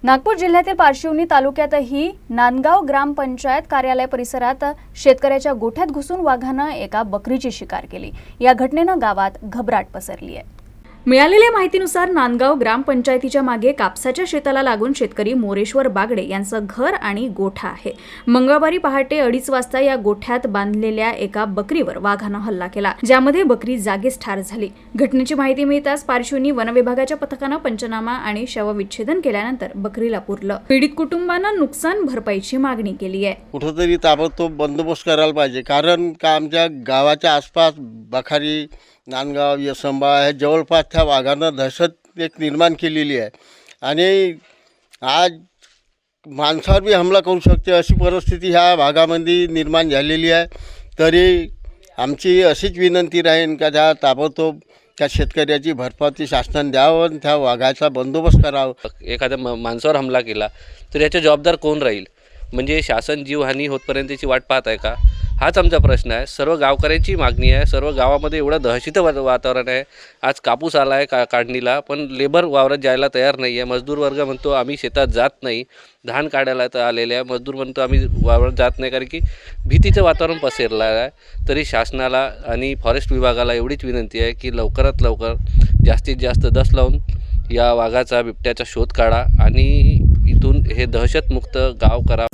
नागपूर जिल्ह्यातील पारशिवनी तालुक्यातही नांदगाव ग्रामपंचायत कार्यालय परिसरात शेतकऱ्याच्या गोठ्यात घुसून वाघानं एका बकरीची शिकार केली। या घटनेनं गावात घबराट पसरली आहे। मिळालेल्या माहितीनुसार नांदगाव ग्रामपंचायतीच्या मागे कापसाच्या शेताला लागून शेतकरी मोरेश्वर बागडे यांचं घर आणि गोठा आहे। मंगळवारी पहाटे 2:30 वाजता या गोठ्यात बांधलेल्या एका बकरीवर वाघानं हल्ला केला, ज्यामध्ये बकरी जागीच ठार झाली। घटनेची माहिती मिळताच पारशिवनी वन विभागाच्या पथकानं पंचनामा आणि शवविच्छेदन केल्यानंतर बकरीला पुरलं। पीडित कुटुंबानं नुकसान भरपाईची मागणी केली आहे। कुठेतरी ताबडतोब बंदोबस्त करायला पाहिजे, कारण का आमच्या गावाच्या आसपास बखारी, नांदगाव, यसंबा हे जवळपास त्या वाघानं दहशत एक निर्माण केलेली आहे आणि आज माणसावर बी हमला करू शकते अशी परिस्थिती ह्या भागामध्ये निर्माण झालेली आहे। तरी आमची अशीच विनंती राहील का त्या ताबडतोब त्या शेतकऱ्याची भरपाई शासनाने द्यावं आणि त्या वाघाचा बंदोबस्त करावा। एखाद्या माणसावर हमला केला तर याचे जबाबदार कोण राहील? म्हणजे शासन जीवहानी होतपर्यंतची वाट पाहत आहे का? हाच आमचा प्रश्न आहे। सर्व गावकऱ्यांची मागणी आहे। सर्व गावामध्ये एवढं दहशतीचं वातावरण आहे। आज कापूस आला आहे काढणीला, पण लेबर वावरात जायला तयार नाही आहे। मजदूर वर्ग म्हणतो आम्ही शेतात जात नाही। धान काढायला तर आलेले आहे, मजदूर म्हणतो आम्ही वावरात जात नाही, कारण की भीतीचं वातावरण पसरलं आहे। तरी शासनाला आणि फॉरेस्ट विभागाला एवढीच विनंती आहे की लवकरात लवकर जास्तीत जास्त दस लावून या वाघाचा, बिबट्याचा शोध काढा आणि इथून हे दहशतमुक्त गाव करा।